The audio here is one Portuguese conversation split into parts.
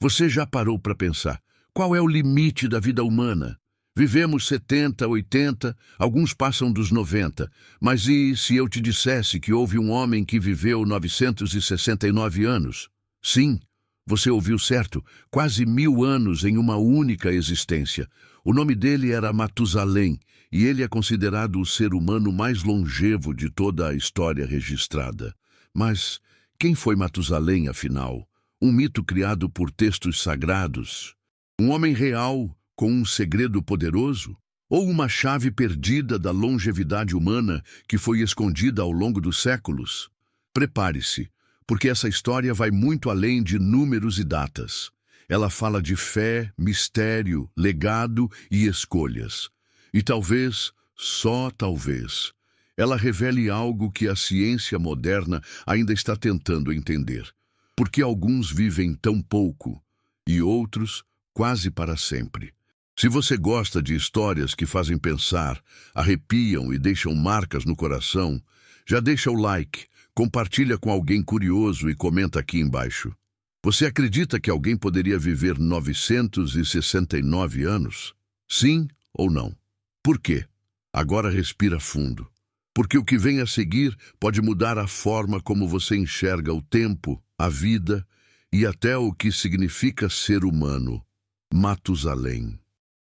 Você já parou para pensar qual é o limite da vida humana? Vivemos 70, 80, alguns passam dos 90. Mas e se eu te dissesse que houve um homem que viveu 969 anos? Sim, você ouviu certo, quase 1000 anos em uma única existência. O nome dele era Matusalém, e ele é considerado o ser humano mais longevo de toda a história registrada. Mas quem foi Matusalém, afinal? Um mito criado por textos sagrados? Um homem real com um segredo poderoso? Ou uma chave perdida da longevidade humana que foi escondida ao longo dos séculos? Prepare-se, porque essa história vai muito além de números e datas. Ela fala de fé, mistério, legado e escolhas. E talvez, só talvez, ela revele algo que a ciência moderna ainda está tentando entender. Por que alguns vivem tão pouco e outros quase para sempre? Se você gosta de histórias que fazem pensar, arrepiam e deixam marcas no coração, já deixa o like, compartilha com alguém curioso e comenta aqui embaixo. Você acredita que alguém poderia viver 969 anos? Sim ou não? Por quê? Agora respira fundo. Porque o que vem a seguir pode mudar a forma como você enxerga o tempo, a vida e até o que significa ser humano. Matusalém.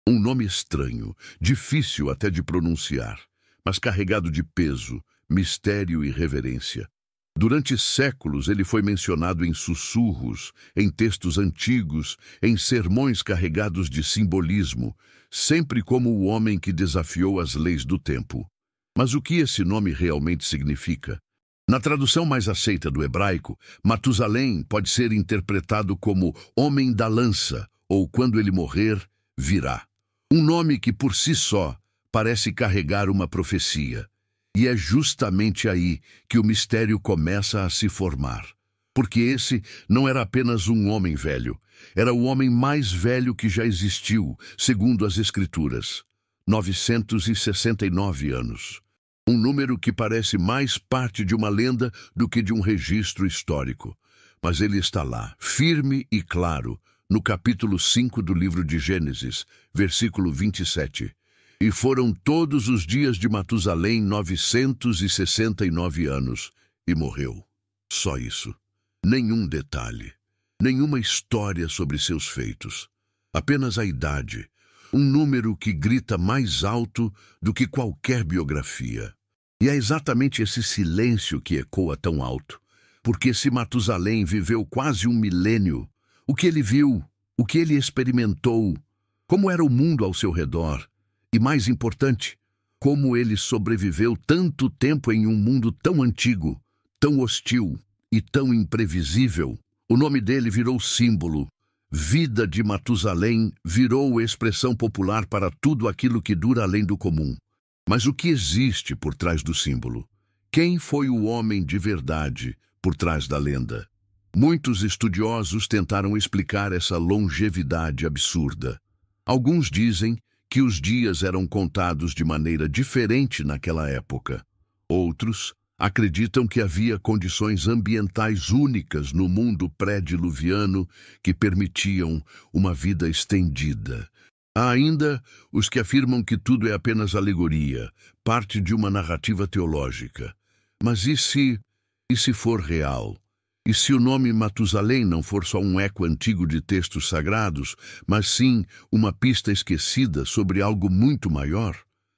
Um nome estranho, difícil até de pronunciar, mas carregado de peso, mistério e reverência. Durante séculos ele foi mencionado em sussurros, em textos antigos, em sermões carregados de simbolismo, sempre como o homem que desafiou as leis do tempo. Mas o que esse nome realmente significa? Na tradução mais aceita do hebraico, Matusalém pode ser interpretado como homem da lança, ou quando ele morrer, virá. Um nome que por si só parece carregar uma profecia. E é justamente aí que o mistério começa a se formar. Porque esse não era apenas um homem velho, era o homem mais velho que já existiu, segundo as Escrituras. 969 anos. Um número que parece mais parte de uma lenda do que de um registro histórico. Mas ele está lá, firme e claro, no capítulo 5 do livro de Gênesis, versículo 27. E foram todos os dias de Matusalém 969 anos, e morreu. Só isso. Nenhum detalhe. Nenhuma história sobre seus feitos. Apenas a idade. Um número que grita mais alto do que qualquer biografia. E é exatamente esse silêncio que ecoa tão alto. Porque se Matusalém viveu quase um milênio, o que ele viu, o que ele experimentou, como era o mundo ao seu redor, e mais importante, como ele sobreviveu tanto tempo em um mundo tão antigo, tão hostil e tão imprevisível. O nome dele virou símbolo. Vida de Matusalém virou expressão popular para tudo aquilo que dura além do comum. Mas o que existe por trás do símbolo? Quem foi o homem de verdade por trás da lenda? Muitos estudiosos tentaram explicar essa longevidade absurda. Alguns dizem que os dias eram contados de maneira diferente naquela época. Outros acreditam que havia condições ambientais únicas no mundo pré-diluviano que permitiam uma vida estendida. Há ainda os que afirmam que tudo é apenas alegoria, parte de uma narrativa teológica. Mas e se for real? E se o nome Matusalém não for só um eco antigo de textos sagrados, mas sim uma pista esquecida sobre algo muito maior?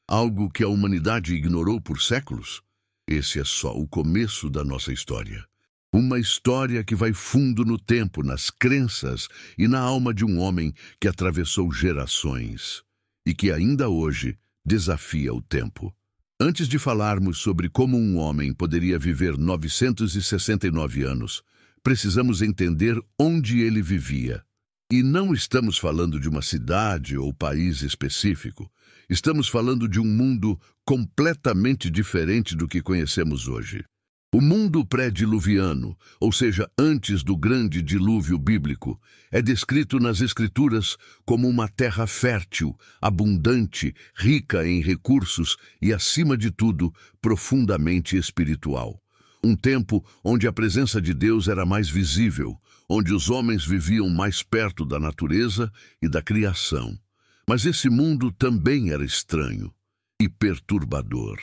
Algo que a humanidade ignorou por séculos? Esse é só o começo da nossa história. Uma história que vai fundo no tempo, nas crenças e na alma de um homem que atravessou gerações e que ainda hoje desafia o tempo. Antes de falarmos sobre como um homem poderia viver 969 anos, precisamos entender onde ele vivia. E não estamos falando de uma cidade ou país específico. Estamos falando de um mundo completamente diferente do que conhecemos hoje. O mundo pré-diluviano, ou seja, antes do grande dilúvio bíblico, é descrito nas Escrituras como uma terra fértil, abundante, rica em recursos e, acima de tudo, profundamente espiritual. Um tempo onde a presença de Deus era mais visível, onde os homens viviam mais perto da natureza e da criação. Mas esse mundo também era estranho e perturbador.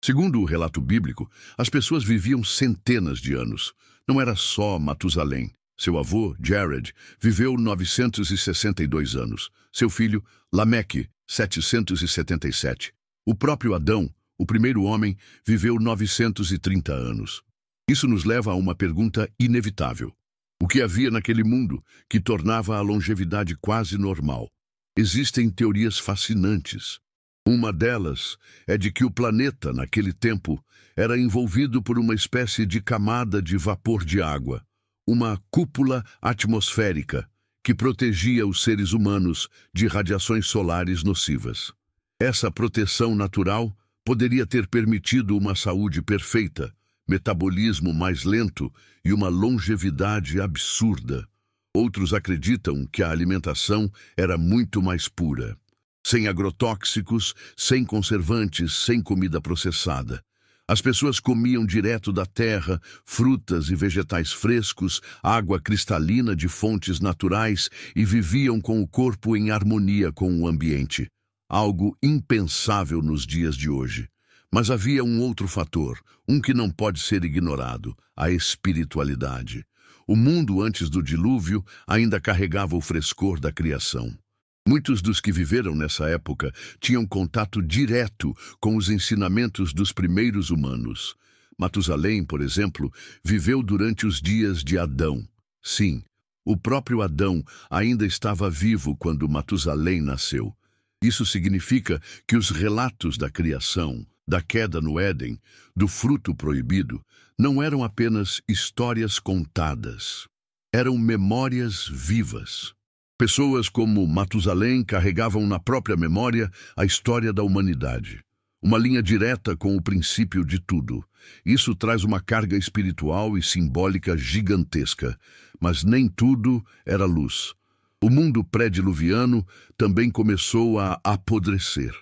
Segundo o relato bíblico, as pessoas viviam centenas de anos. Não era só Matusalém. Seu avô, Jared, viveu 962 anos. Seu filho, Lameque, 777. O próprio Adão, o primeiro homem, viveu 930 anos. Isso nos leva a uma pergunta inevitável. O que havia naquele mundo que tornava a longevidade quase normal? Existem teorias fascinantes. Uma delas é de que o planeta, naquele tempo, era envolvido por uma espécie de camada de vapor de água, uma cúpula atmosférica que protegia os seres humanos de radiações solares nocivas. Essa proteção natural poderia ter permitido uma saúde perfeita, metabolismo mais lento e uma longevidade absurda. Outros acreditam que a alimentação era muito mais pura, sem agrotóxicos, sem conservantes, sem comida processada. As pessoas comiam direto da terra, frutas e vegetais frescos, água cristalina de fontes naturais e viviam com o corpo em harmonia com o ambiente. Algo impensável nos dias de hoje. Mas havia um outro fator, um que não pode ser ignorado: a espiritualidade. O mundo antes do dilúvio ainda carregava o frescor da criação. Muitos dos que viveram nessa época tinham contato direto com os ensinamentos dos primeiros humanos. Matusalém, por exemplo, viveu durante os dias de Adão. Sim, o próprio Adão ainda estava vivo quando Matusalém nasceu. Isso significa que os relatos da criação, da queda no Éden, do fruto proibido, não eram apenas histórias contadas. Eram memórias vivas. Pessoas como Matusalém carregavam na própria memória a história da humanidade. Uma linha direta com o princípio de tudo. Isso traz uma carga espiritual e simbólica gigantesca. Mas nem tudo era luz. O mundo pré-diluviano também começou a apodrecer.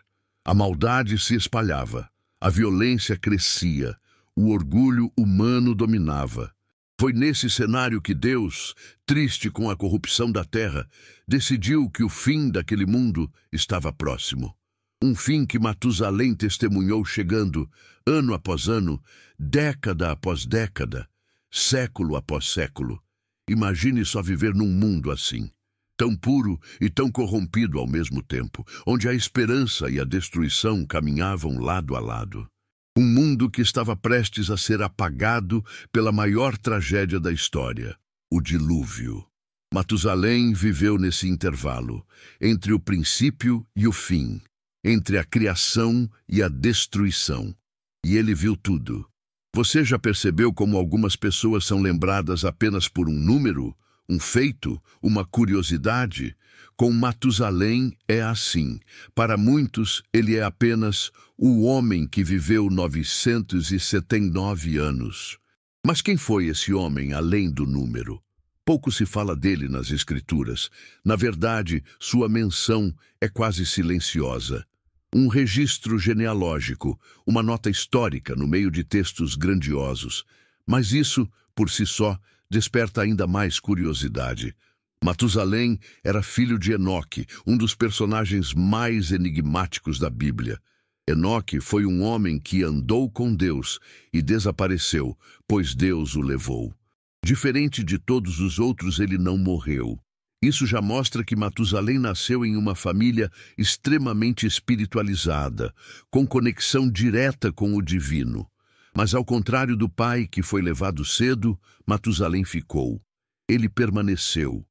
A maldade se espalhava. A violência crescia. O orgulho humano dominava. Foi nesse cenário que Deus, triste com a corrupção da terra, decidiu que o fim daquele mundo estava próximo. Um fim que Matusalém testemunhou chegando, ano após ano, década após década, século após século. Imagine só viver num mundo assim, tão puro e tão corrompido ao mesmo tempo, onde a esperança e a destruição caminhavam lado a lado. Um mundo que estava prestes a ser apagado pela maior tragédia da história, o dilúvio. Matusalém viveu nesse intervalo, entre o princípio e o fim, entre a criação e a destruição. E ele viu tudo. Você já percebeu como algumas pessoas são lembradas apenas por um número, um feito, uma curiosidade? Com Matusalém é assim. Para muitos, ele é apenas o homem que viveu 979 anos. Mas quem foi esse homem além do número? Pouco se fala dele nas Escrituras. Na verdade, sua menção é quase silenciosa. Um registro genealógico, uma nota histórica no meio de textos grandiosos. Mas isso, por si só, desperta ainda mais curiosidade. Matusalém era filho de Enoque, um dos personagens mais enigmáticos da Bíblia. Enoque foi um homem que andou com Deus e desapareceu, pois Deus o levou. Diferente de todos os outros, ele não morreu. Isso já mostra que Matusalém nasceu em uma família extremamente espiritualizada, com conexão direta com o divino. Mas ao contrário do pai, que foi levado cedo, Matusalém ficou. Ele permaneceu.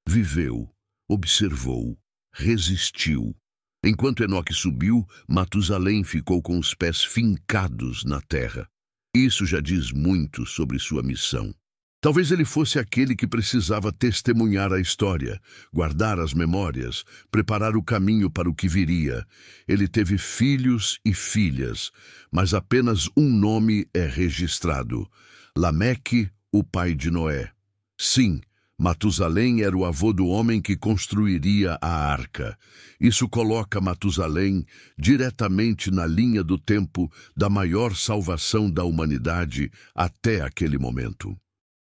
Viveu, observou, resistiu. Enquanto Enoque subiu, Matusalém ficou com os pés fincados na terra. Isso já diz muito sobre sua missão. Talvez ele fosse aquele que precisava testemunhar a história, guardar as memórias, preparar o caminho para o que viria. Ele teve filhos e filhas, mas apenas um nome é registrado: Lameque, o pai de Noé. Sim, Matusalém era o avô do homem que construiria a arca. Isso coloca Matusalém diretamente na linha do tempo da maior salvação da humanidade até aquele momento.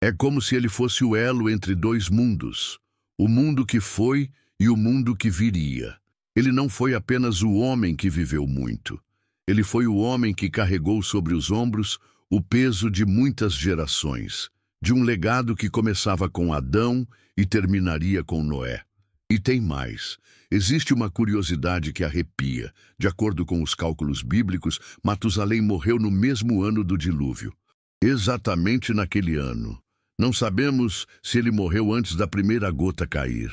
É como se ele fosse o elo entre dois mundos, o mundo que foi e o mundo que viria. Ele não foi apenas o homem que viveu muito. Ele foi o homem que carregou sobre os ombros o peso de muitas gerações, de um legado que começava com Adão e terminaria com Noé. E tem mais. Existe uma curiosidade que arrepia. De acordo com os cálculos bíblicos, Matusalém morreu no mesmo ano do dilúvio. Exatamente naquele ano. Não sabemos se ele morreu antes da primeira gota cair,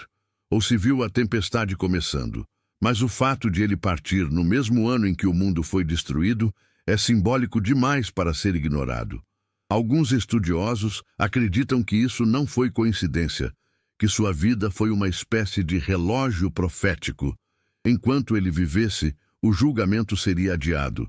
ou se viu a tempestade começando. Mas o fato de ele partir no mesmo ano em que o mundo foi destruído é simbólico demais para ser ignorado. Alguns estudiosos acreditam que isso não foi coincidência, que sua vida foi uma espécie de relógio profético. Enquanto ele vivesse, o julgamento seria adiado.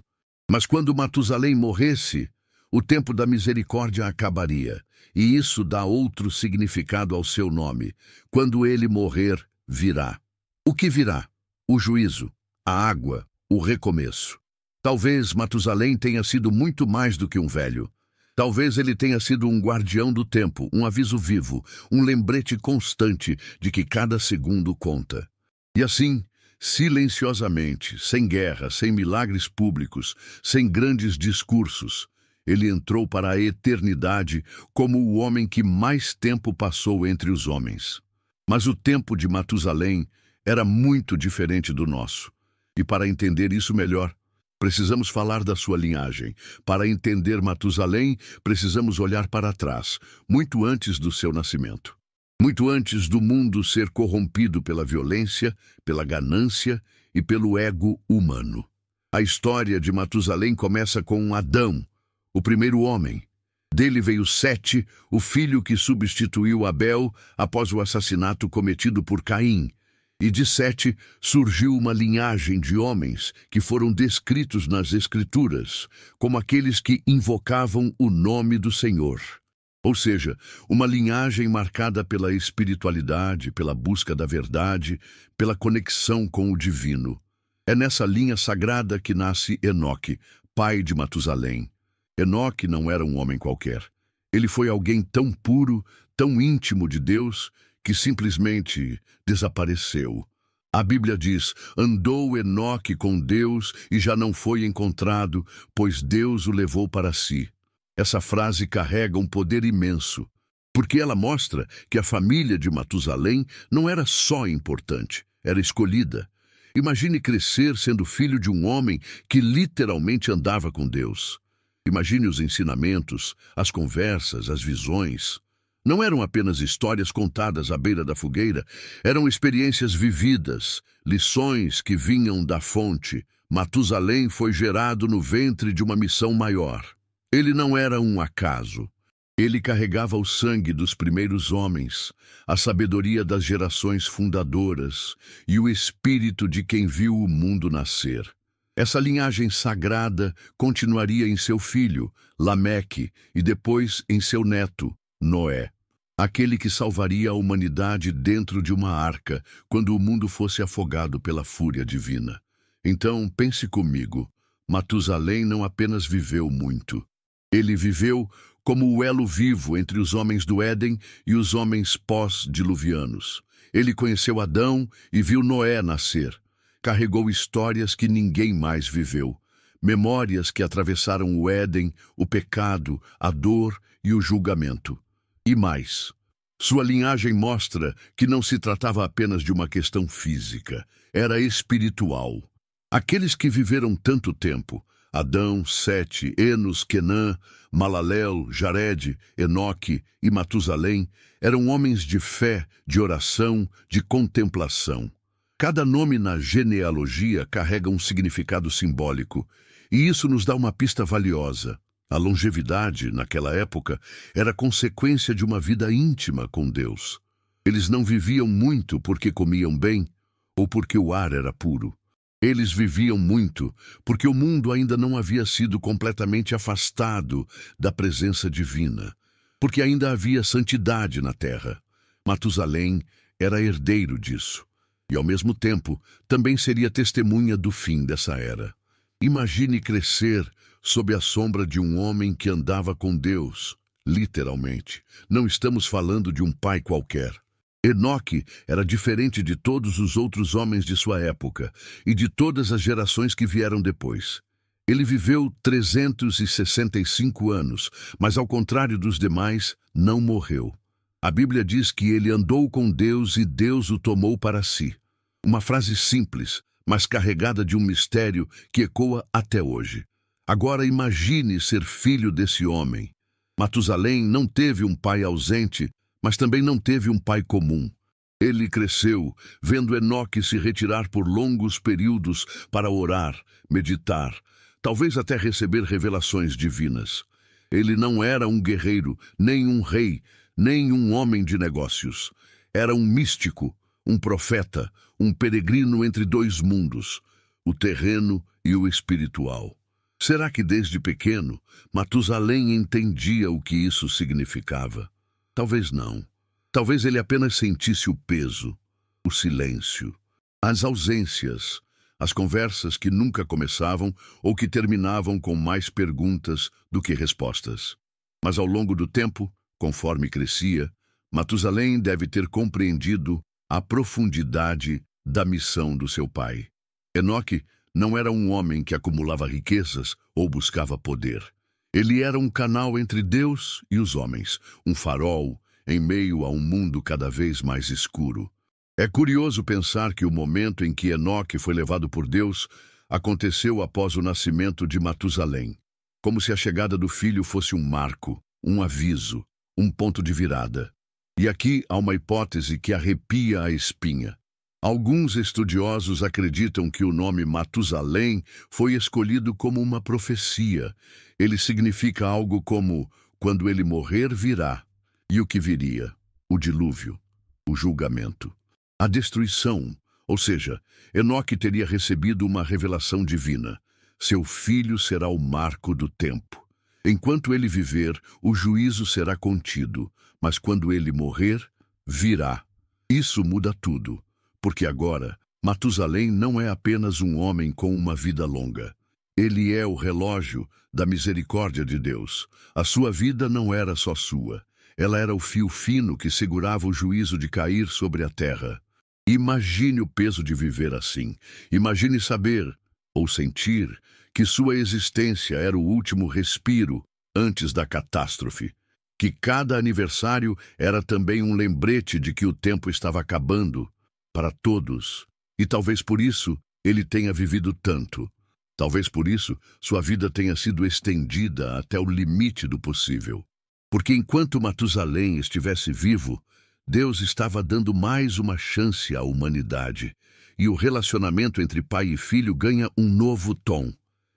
Mas quando Matusalém morresse, o tempo da misericórdia acabaria, e isso dá outro significado ao seu nome. Quando ele morrer, virá. O que virá? O juízo, a água, o recomeço. Talvez Matusalém tenha sido muito mais do que um velho. Talvez ele tenha sido um guardião do tempo, um aviso vivo, um lembrete constante de que cada segundo conta. E assim, silenciosamente, sem guerra, sem milagres públicos, sem grandes discursos, ele entrou para a eternidade como o homem que mais tempo passou entre os homens. Mas o tempo de Matusalém era muito diferente do nosso. E para entender isso melhor, precisamos falar da sua linhagem. Para entender Matusalém, precisamos olhar para trás, muito antes do seu nascimento. Muito antes do mundo ser corrompido pela violência, pela ganância e pelo ego humano. A história de Matusalém começa com Adão, o primeiro homem. Dele veio Sete, o filho que substituiu Abel após o assassinato cometido por Caim. E de Sete surgiu uma linhagem de homens que foram descritos nas Escrituras como aqueles que invocavam o nome do Senhor. Ou seja, uma linhagem marcada pela espiritualidade, pela busca da verdade, pela conexão com o divino. É nessa linha sagrada que nasce Enoque, pai de Matusalém. Enoque não era um homem qualquer. Ele foi alguém tão puro, tão íntimo de Deus, que simplesmente desapareceu. A Bíblia diz: andou Enoque com Deus e já não foi encontrado, pois Deus o levou para si. Essa frase carrega um poder imenso, porque ela mostra que a família de Matusalém não era só importante, era escolhida. Imagine crescer sendo filho de um homem que literalmente andava com Deus. Imagine os ensinamentos, as conversas, as visões. Não eram apenas histórias contadas à beira da fogueira, eram experiências vividas, lições que vinham da fonte. Matusalém foi gerado no ventre de uma missão maior. Ele não era um acaso. Ele carregava o sangue dos primeiros homens, a sabedoria das gerações fundadoras e o espírito de quem viu o mundo nascer. Essa linhagem sagrada continuaria em seu filho, Lameque, e depois em seu neto, Noé, aquele que salvaria a humanidade dentro de uma arca quando o mundo fosse afogado pela fúria divina. Então, pense comigo, Matusalém não apenas viveu muito. Ele viveu como o elo vivo entre os homens do Éden e os homens pós-diluvianos. Ele conheceu Adão e viu Noé nascer. Carregou histórias que ninguém mais viveu. Memórias que atravessaram o Éden, o pecado, a dor e o julgamento. E mais, sua linhagem mostra que não se tratava apenas de uma questão física, era espiritual. Aqueles que viveram tanto tempo, Adão, Sete, Enos, Quenã, Malalel, Jared, Enoque e Matusalém, eram homens de fé, de oração, de contemplação. Cada nome na genealogia carrega um significado simbólico, e isso nos dá uma pista valiosa. A longevidade, naquela época, era consequência de uma vida íntima com Deus. Eles não viviam muito porque comiam bem ou porque o ar era puro. Eles viviam muito porque o mundo ainda não havia sido completamente afastado da presença divina, porque ainda havia santidade na terra. Matusalém era herdeiro disso, e ao mesmo tempo também seria testemunha do fim dessa era. Imagine crescer sob a sombra de um homem que andava com Deus, Literalmente, não estamos falando de um pai qualquer. Enoque era diferente de todos os outros homens de sua época e de todas as gerações que vieram depois. Ele viveu 365 anos, mas ao contrário dos demais, não morreu. A Bíblia diz que ele andou com Deus e Deus o tomou para si. Uma frase simples, mas carregada de um mistério que ecoa até hoje. Agora imagine ser filho desse homem. Matusalém não teve um pai ausente, mas também não teve um pai comum. Ele cresceu, vendo Enoque se retirar por longos períodos para orar, meditar, talvez até receber revelações divinas. Ele não era um guerreiro, nem um rei, nem um homem de negócios. Era um místico, um profeta, um peregrino entre dois mundos, o terreno e o espiritual. Será que desde pequeno Matusalém entendia o que isso significava? Talvez não. Talvez ele apenas sentisse o peso, o silêncio, as ausências, as conversas que nunca começavam ou que terminavam com mais perguntas do que respostas. Mas ao longo do tempo, conforme crescia, Matusalém deve ter compreendido a profundidade da missão do seu pai. Enoque não era um homem que acumulava riquezas ou buscava poder. Ele era um canal entre Deus e os homens, um farol em meio a um mundo cada vez mais escuro. É curioso pensar que o momento em que Enoque foi levado por Deus aconteceu após o nascimento de Matusalém, como se a chegada do filho fosse um marco, um aviso, um ponto de virada. E aqui há uma hipótese que arrepia a espinha. Alguns estudiosos acreditam que o nome Matusalém foi escolhido como uma profecia. Ele significa algo como, quando ele morrer, virá. E o que viria? O dilúvio, o julgamento, a destruição. Ou seja, Enoque teria recebido uma revelação divina. Seu filho será o marco do tempo. Enquanto ele viver, o juízo será contido, mas quando ele morrer, virá. Isso muda tudo. Porque agora, Matusalém não é apenas um homem com uma vida longa. Ele é o relógio da misericórdia de Deus. A sua vida não era só sua. Ela era o fio fino que segurava o juízo de cair sobre a terra. Imagine o peso de viver assim. Imagine saber, ou sentir, que sua existência era o último respiro antes da catástrofe. Que cada aniversário era também um lembrete de que o tempo estava acabando. Para todos, e talvez por isso ele tenha vivido tanto. Talvez por isso sua vida tenha sido estendida até o limite do possível. Porque enquanto Matusalém estivesse vivo, Deus estava dando mais uma chance à humanidade, e o relacionamento entre pai e filho ganha um novo tom.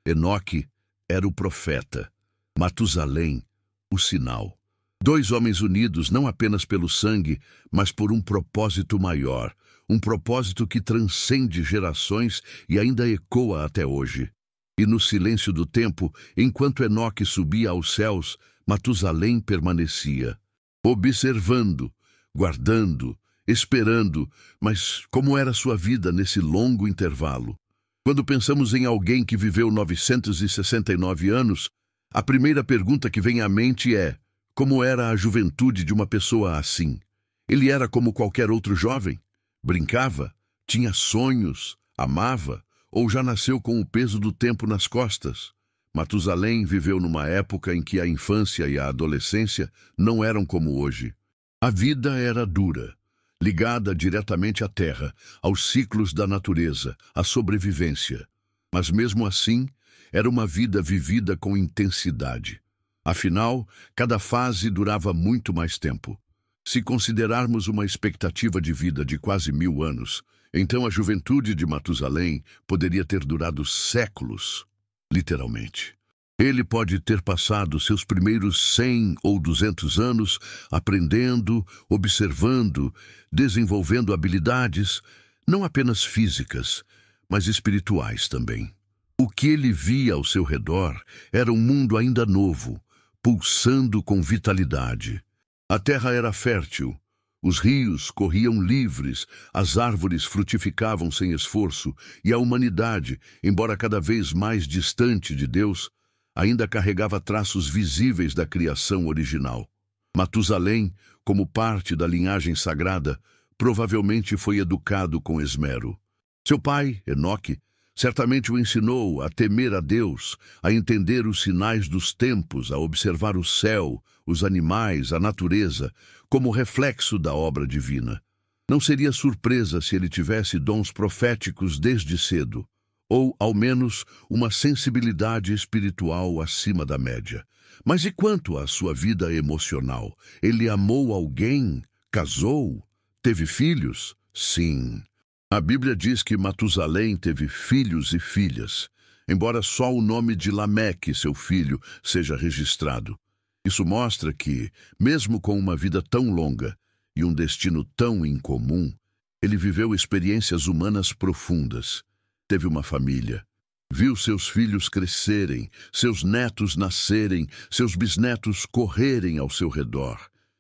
Enoque era o profeta, Matusalém, o sinal. Dois homens unidos não apenas pelo sangue, mas por um propósito maior, um propósito que transcende gerações e ainda ecoa até hoje. E no silêncio do tempo, enquanto Enoque subia aos céus, Matusalém permanecia, observando, guardando, esperando, mas como era sua vida nesse longo intervalo? Quando pensamos em alguém que viveu 969 anos, a primeira pergunta que vem à mente é: como era a juventude de uma pessoa assim? Ele era como qualquer outro jovem? Brincava? Tinha sonhos? Amava? Ou já nasceu com o peso do tempo nas costas? Matusalém viveu numa época em que a infância e a adolescência não eram como hoje. A vida era dura, ligada diretamente à terra, aos ciclos da natureza, à sobrevivência. Mas mesmo assim, era uma vida vivida com intensidade. Afinal, cada fase durava muito mais tempo. Se considerarmos uma expectativa de vida de quase 1000 anos, então a juventude de Matusalém poderia ter durado séculos, literalmente. Ele pode ter passado seus primeiros 100 ou 200 anos aprendendo, observando, desenvolvendo habilidades, não apenas físicas, mas espirituais também. O que ele via ao seu redor era um mundo ainda novo, pulsando com vitalidade. A terra era fértil, os rios corriam livres, as árvores frutificavam sem esforço, e a humanidade, embora cada vez mais distante de Deus, ainda carregava traços visíveis da criação original. Matusalém, como parte da linhagem sagrada, provavelmente foi educado com esmero. Seu pai, Enoque, certamente o ensinou a temer a Deus, a entender os sinais dos tempos, a observar o céu, os animais, a natureza, como reflexo da obra divina. Não seria surpresa se ele tivesse dons proféticos desde cedo, ou, ao menos, uma sensibilidade espiritual acima da média. Mas e quanto à sua vida emocional? Ele amou alguém? Casou? Teve filhos? Sim. A Bíblia diz que Matusalém teve filhos e filhas, embora só o nome de Lameque, seu filho, seja registrado. Isso mostra que, mesmo com uma vida tão longa e um destino tão incomum, ele viveu experiências humanas profundas. Teve uma família. Viu seus filhos crescerem, seus netos nascerem, seus bisnetos correrem ao seu redor,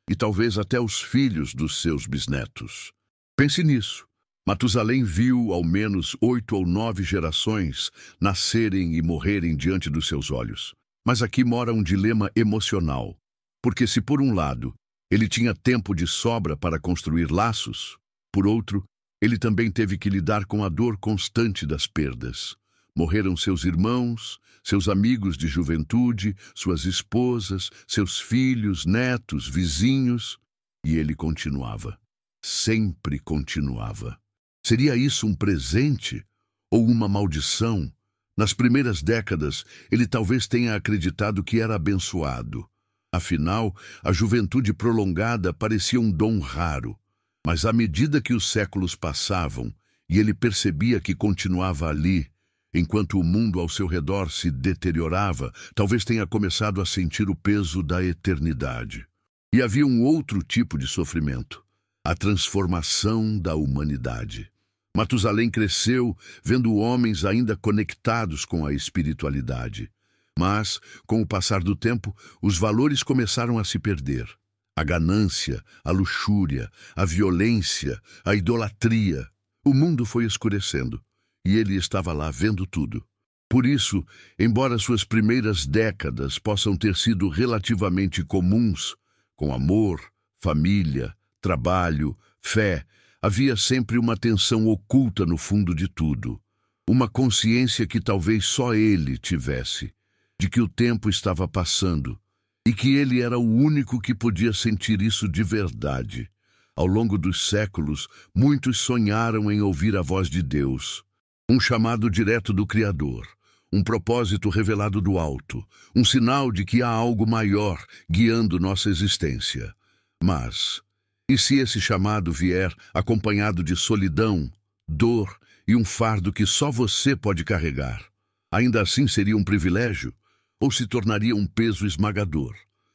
e talvez até os filhos dos seus bisnetos. Pense nisso. Matusalém viu ao menos 8 ou 9 gerações nascerem e morrerem diante dos seus olhos. Mas aqui mora um dilema emocional, porque se por um lado ele tinha tempo de sobra para construir laços, por outro, ele também teve que lidar com a dor constante das perdas. Morreram seus irmãos, seus amigos de juventude, suas esposas, seus filhos, netos, vizinhos, e ele continuava. Sempre continuava. Seria isso um presente ou uma maldição? Nas primeiras décadas, ele talvez tenha acreditado que era abençoado. Afinal, a juventude prolongada parecia um dom raro. Mas à medida que os séculos passavam e ele percebia que continuava ali, enquanto o mundo ao seu redor se deteriorava, talvez tenha começado a sentir o peso da eternidade. E havia um outro tipo de sofrimento: a transformação da humanidade. Matusalém cresceu vendo homens ainda conectados com a espiritualidade. Mas, com o passar do tempo, os valores começaram a se perder. A ganância, a luxúria, a violência, a idolatria. O mundo foi escurecendo, e ele estava lá vendo tudo. Por isso, embora suas primeiras décadas possam ter sido relativamente comuns, com amor, família, trabalho, fé, havia sempre uma tensão oculta no fundo de tudo. Uma consciência que talvez só ele tivesse, de que o tempo estava passando, e que ele era o único que podia sentir isso de verdade. Ao longo dos séculos, muitos sonharam em ouvir a voz de Deus, um chamado direto do Criador, um propósito revelado do alto, um sinal de que há algo maior guiando nossa existência. Mas, e se esse chamado vier acompanhado de solidão, dor e um fardo que só você pode carregar? Ainda assim seria um privilégio? Ou se tornaria um peso esmagador?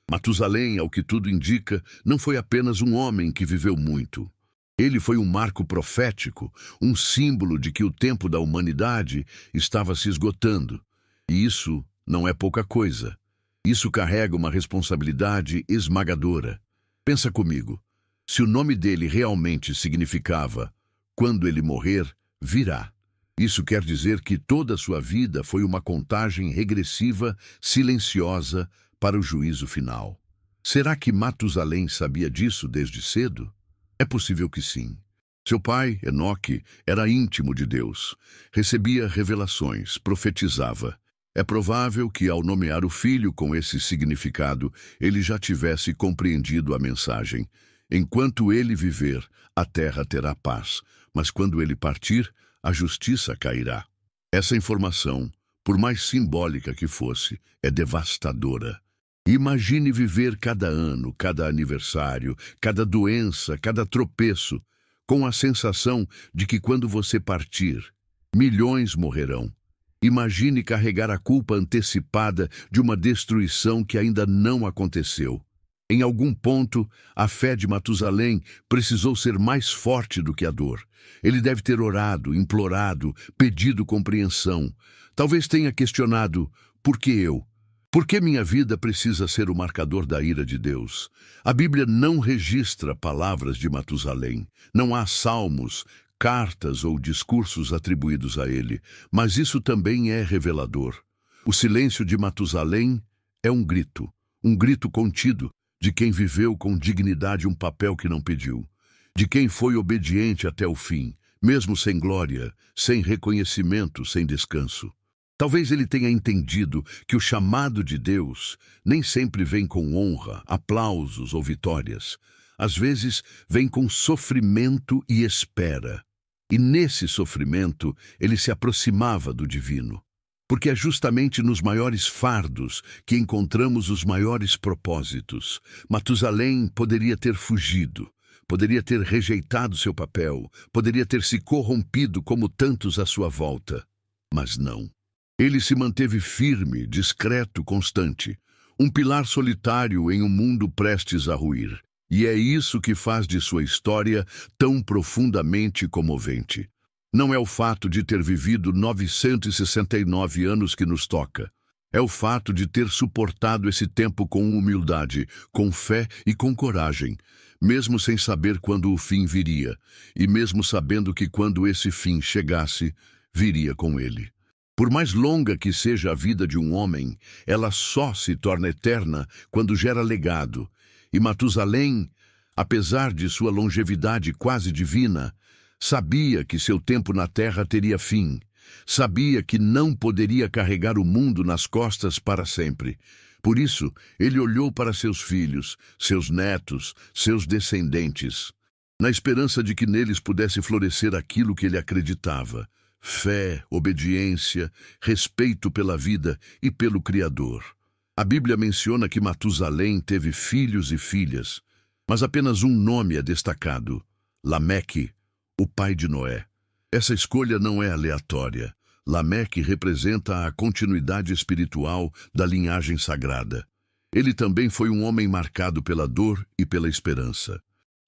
Matusalém, ao que tudo indica, não foi apenas um homem que viveu muito. Ele foi um marco profético, um símbolo de que o tempo da humanidade estava se esgotando. E isso não é pouca coisa. Isso carrega uma responsabilidade esmagadora. Pensa comigo, se o nome dele realmente significava "quando ele morrer, virá", isso quer dizer que toda a sua vida foi uma contagem regressiva, silenciosa, para o juízo final. Será que Matusalém sabia disso desde cedo? É possível que sim. Seu pai, Enoque, era íntimo de Deus. Recebia revelações, profetizava. É provável que, ao nomear o filho com esse significado, ele já tivesse compreendido a mensagem. Enquanto ele viver, a terra terá paz, mas quando ele partir, a justiça cairá. Essa informação, por mais simbólica que fosse, é devastadora. Imagine viver cada ano, cada aniversário, cada doença, cada tropeço, com a sensação de que quando você partir, milhões morrerão. Imagine carregar a culpa antecipada de uma destruição que ainda não aconteceu. Em algum ponto, a fé de Matusalém precisou ser mais forte do que a dor. Ele deve ter orado, implorado, pedido compreensão. Talvez tenha questionado: por que eu? Por que minha vida precisa ser o marcador da ira de Deus? A Bíblia não registra palavras de Matusalém. Não há salmos, cartas ou discursos atribuídos a ele, mas isso também é revelador. O silêncio de Matusalém é um grito contido de quem viveu com dignidade um papel que não pediu, de quem foi obediente até o fim, mesmo sem glória, sem reconhecimento, sem descanso. Talvez ele tenha entendido que o chamado de Deus nem sempre vem com honra, aplausos ou vitórias. Às vezes vem com sofrimento e espera. E nesse sofrimento ele se aproximava do divino. Porque é justamente nos maiores fardos que encontramos os maiores propósitos. Matusalém poderia ter fugido, poderia ter rejeitado seu papel, poderia ter se corrompido como tantos à sua volta. Mas não. Ele se manteve firme, discreto, constante. Um pilar solitário em um mundo prestes a ruir. E é isso que faz de sua história tão profundamente comovente. Não é o fato de ter vivido 969 anos que nos toca. É o fato de ter suportado esse tempo com humildade, com fé e com coragem, mesmo sem saber quando o fim viria, e mesmo sabendo que quando esse fim chegasse, viria com ele. Por mais longa que seja a vida de um homem, ela só se torna eterna quando gera legado. E Matusalém, apesar de sua longevidade quase divina, sabia que seu tempo na terra teria fim. Sabia que não poderia carregar o mundo nas costas para sempre. Por isso, ele olhou para seus filhos, seus netos, seus descendentes, na esperança de que neles pudesse florescer aquilo que ele acreditava: fé, obediência, respeito pela vida e pelo Criador. A Bíblia menciona que Matusalém teve filhos e filhas, mas apenas um nome é destacado: Lameque, o pai de Noé. Essa escolha não é aleatória. Lameque representa a continuidade espiritual da linhagem sagrada. Ele também foi um homem marcado pela dor e pela esperança.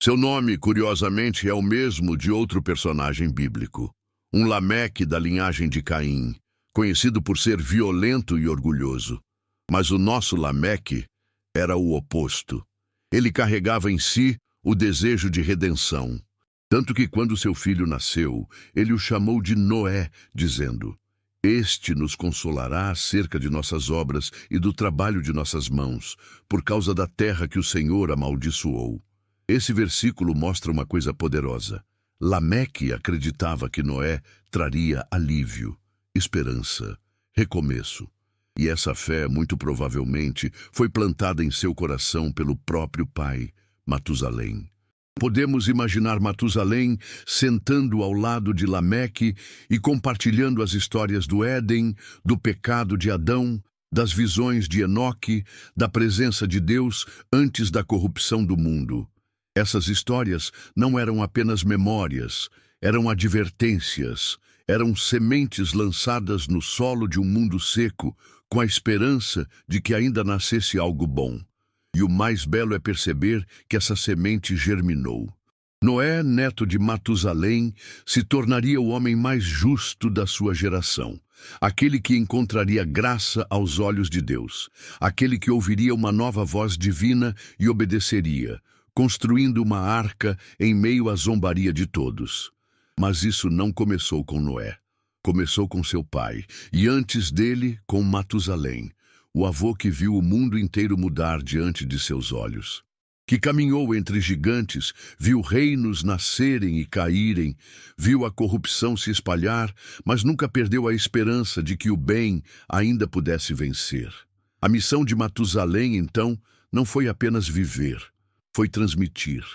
Seu nome, curiosamente, é o mesmo de outro personagem bíblico. Um Lameque da linhagem de Caim, conhecido por ser violento e orgulhoso. Mas o nosso Lameque era o oposto. Ele carregava em si o desejo de redenção. Tanto que quando seu filho nasceu, ele o chamou de Noé, dizendo: Este nos consolará acerca de nossas obras e do trabalho de nossas mãos, por causa da terra que o Senhor amaldiçoou. Esse versículo mostra uma coisa poderosa. Lameque acreditava que Noé traria alívio, esperança, recomeço. E essa fé, muito provavelmente, foi plantada em seu coração pelo próprio pai, Matusalém. Podemos imaginar Matusalém sentando ao lado de Lameque e compartilhando as histórias do Éden, do pecado de Adão, das visões de Enoque, da presença de Deus antes da corrupção do mundo. Essas histórias não eram apenas memórias, eram advertências, eram sementes lançadas no solo de um mundo seco, com a esperança de que ainda nascesse algo bom. E o mais belo é perceber que essa semente germinou. Noé, neto de Matusalém, se tornaria o homem mais justo da sua geração, aquele que encontraria graça aos olhos de Deus, aquele que ouviria uma nova voz divina e obedeceria, construindo uma arca em meio à zombaria de todos. Mas isso não começou com Noé. Começou com seu pai, e antes dele, com Matusalém, o avô que viu o mundo inteiro mudar diante de seus olhos, que caminhou entre gigantes, viu reinos nascerem e caírem, viu a corrupção se espalhar, mas nunca perdeu a esperança de que o bem ainda pudesse vencer. A missão de Matusalém, então, não foi apenas viver, foi transmitir.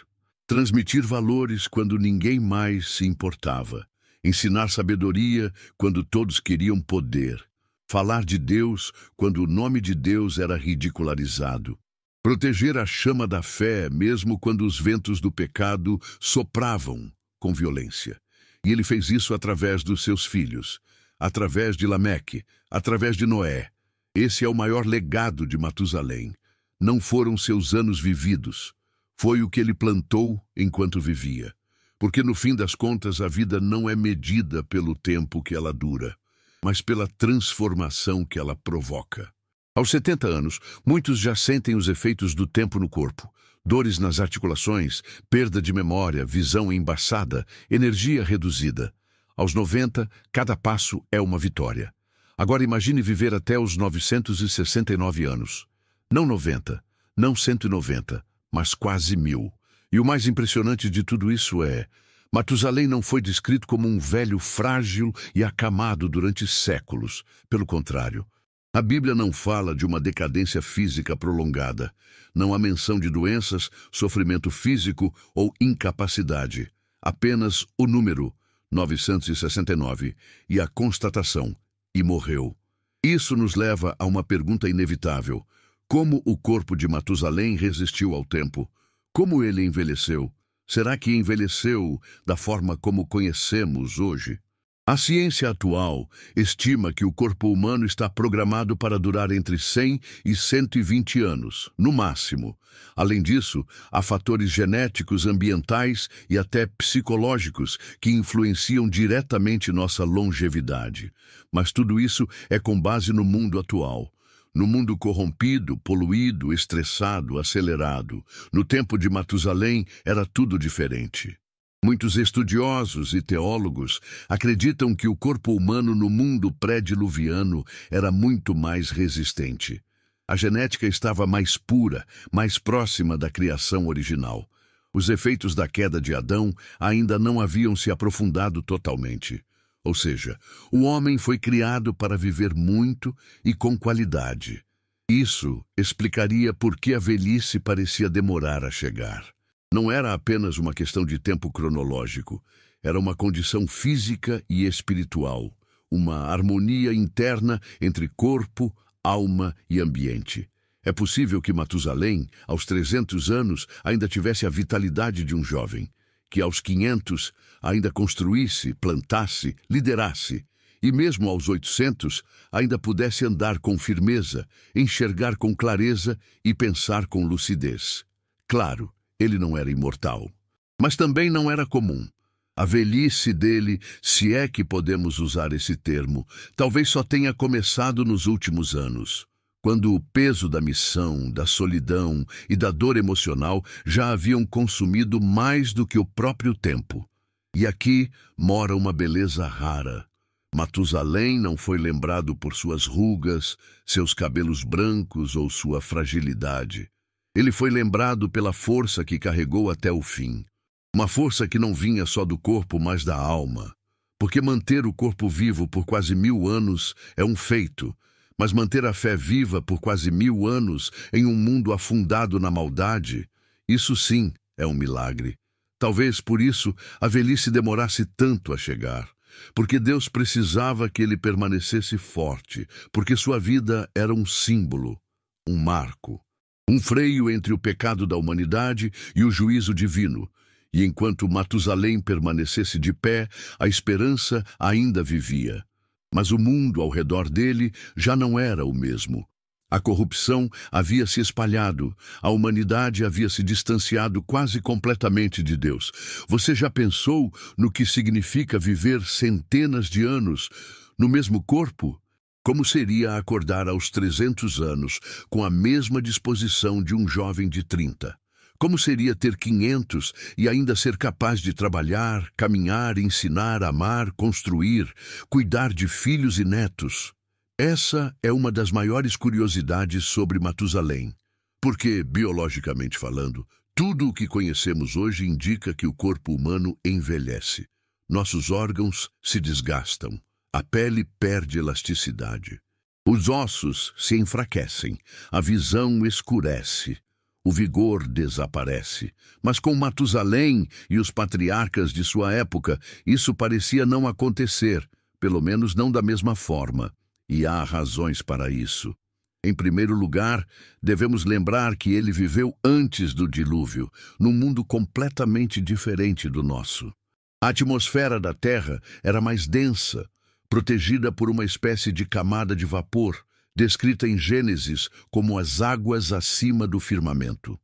Transmitir valores quando ninguém mais se importava. Ensinar sabedoria quando todos queriam poder. Falar de Deus quando o nome de Deus era ridicularizado. Proteger a chama da fé mesmo quando os ventos do pecado sopravam com violência. E ele fez isso através dos seus filhos, através de Lameque, através de Noé. Esse é o maior legado de Matusalém. Não foram seus anos vividos. Foi o que ele plantou enquanto vivia. Porque no fim das contas a vida não é medida pelo tempo que ela dura, mas pela transformação que ela provoca. Aos 70 anos, muitos já sentem os efeitos do tempo no corpo. Dores nas articulações, perda de memória, visão embaçada, energia reduzida. Aos 90, cada passo é uma vitória. Agora imagine viver até os 969 anos. Não 90, não 190, mas quase 1000. E o mais impressionante de tudo isso é: Matusalém não foi descrito como um velho frágil e acamado durante séculos. Pelo contrário, a Bíblia não fala de uma decadência física prolongada. Não há menção de doenças, sofrimento físico ou incapacidade. Apenas o número, 969, e a constatação: e morreu. Isso nos leva a uma pergunta inevitável: como o corpo de Matusalém resistiu ao tempo? Como ele envelheceu? Será que envelheceu da forma como conhecemos hoje? A ciência atual estima que o corpo humano está programado para durar entre 100 e 120 anos, no máximo. Além disso, há fatores genéticos, ambientais e até psicológicos que influenciam diretamente nossa longevidade. Mas tudo isso é com base no mundo atual. No mundo corrompido, poluído, estressado, acelerado. No tempo de Matusalém era tudo diferente. Muitos estudiosos e teólogos acreditam que o corpo humano no mundo pré-diluviano era muito mais resistente. A genética estava mais pura, mais próxima da criação original. Os efeitos da queda de Adão ainda não haviam se aprofundado totalmente. Ou seja, o homem foi criado para viver muito e com qualidade. Isso explicaria por que a velhice parecia demorar a chegar. Não era apenas uma questão de tempo cronológico, era uma condição física e espiritual, uma harmonia interna entre corpo, alma e ambiente. É possível que Matusalém, aos 300 anos, ainda tivesse a vitalidade de um jovem, que aos 500 ainda construísse, plantasse, liderasse, e mesmo aos 800 ainda pudesse andar com firmeza, enxergar com clareza e pensar com lucidez. Claro, ele não era imortal, mas também não era comum. A velhice dele, se é que podemos usar esse termo, talvez só tenha começado nos últimos anos, quando o peso da missão, da solidão e da dor emocional já haviam consumido mais do que o próprio tempo. E aqui mora uma beleza rara. Matusalém não foi lembrado por suas rugas, seus cabelos brancos ou sua fragilidade. Ele foi lembrado pela força que carregou até o fim. Uma força que não vinha só do corpo, mas da alma. Porque manter o corpo vivo por quase 1000 anos é um feito, mas manter a fé viva por quase 1000 anos em um mundo afundado na maldade, isso sim é um milagre. Talvez por isso a velhice demorasse tanto a chegar. Porque Deus precisava que ele permanecesse forte, porque sua vida era um símbolo, um marco. Um freio entre o pecado da humanidade e o juízo divino. E enquanto Matusalém permanecesse de pé, a esperança ainda vivia. Mas o mundo ao redor dele já não era o mesmo. A corrupção havia se espalhado, a humanidade havia se distanciado quase completamente de Deus. Você já pensou no que significa viver centenas de anos no mesmo corpo? Como seria acordar aos 300 anos com a mesma disposição de um jovem de 30? Como seria ter 500 e ainda ser capaz de trabalhar, caminhar, ensinar, amar, construir, cuidar de filhos e netos? Essa é uma das maiores curiosidades sobre Matusalém. Porque, biologicamente falando, tudo o que conhecemos hoje indica que o corpo humano envelhece. Nossos órgãos se desgastam. A pele perde elasticidade. Os ossos se enfraquecem. A visão escurece. O vigor desaparece. Mas com Matusalém e os patriarcas de sua época, isso parecia não acontecer, pelo menos não da mesma forma. E há razões para isso. Em primeiro lugar, devemos lembrar que ele viveu antes do dilúvio, num mundo completamente diferente do nosso. A atmosfera da Terra era mais densa, protegida por uma espécie de camada de vapor, descrita em Gênesis como as águas acima do firmamento.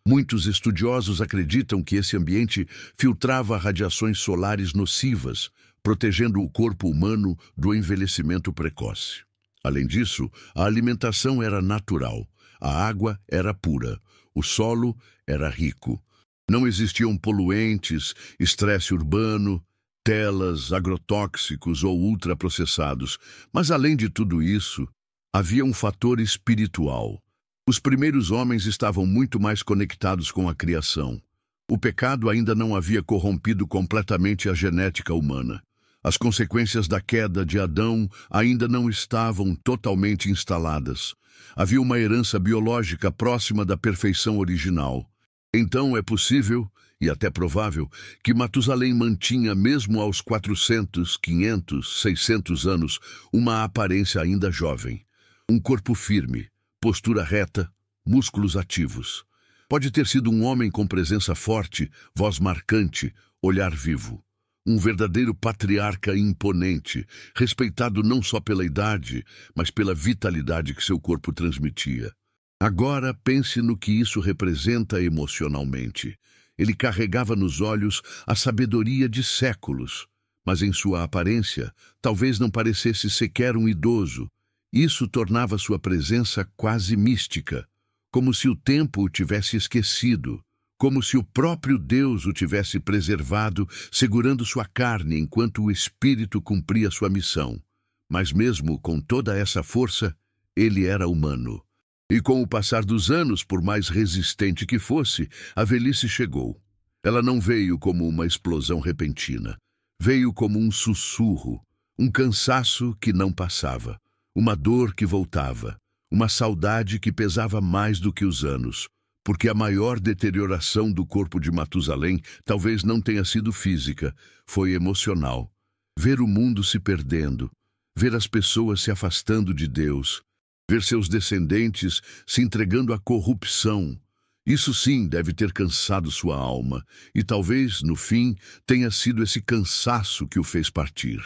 Muitos estudiosos acreditam que esse ambiente filtrava radiações solares nocivas, protegendo o corpo humano do envelhecimento precoce. Além disso, a alimentação era natural, a água era pura, o solo era rico. Não existiam poluentes, estresse urbano, telas, agrotóxicos ou ultraprocessados. Mas além de tudo isso, havia um fator espiritual. Os primeiros homens estavam muito mais conectados com a criação. O pecado ainda não havia corrompido completamente a genética humana. As consequências da queda de Adão ainda não estavam totalmente instaladas. Havia uma herança biológica próxima da perfeição original. Então é possível, e até provável, que Matusalém mantinha, mesmo aos 400, 500, 600 anos, uma aparência ainda jovem. Um corpo firme, postura reta, músculos ativos. Pode ter sido um homem com presença forte, voz marcante, olhar vivo. Um verdadeiro patriarca imponente, respeitado não só pela idade, mas pela vitalidade que seu corpo transmitia. Agora pense no que isso representa emocionalmente. Ele carregava nos olhos a sabedoria de séculos, mas em sua aparência talvez não parecesse sequer um idoso. Isso tornava sua presença quase mística, como se o tempo o tivesse esquecido, como se o próprio Deus o tivesse preservado, segurando sua carne enquanto o espírito cumpria sua missão. Mas mesmo com toda essa força, ele era humano. E com o passar dos anos, por mais resistente que fosse, a velhice chegou. Ela não veio como uma explosão repentina. Veio como um sussurro, um cansaço que não passava, uma dor que voltava, uma saudade que pesava mais do que os anos, porque a maior deterioração do corpo de Matusalém talvez não tenha sido física, foi emocional. Ver o mundo se perdendo, ver as pessoas se afastando de Deus, ver seus descendentes se entregando à corrupção. Isso sim deve ter cansado sua alma, e talvez, no fim, tenha sido esse cansaço que o fez partir.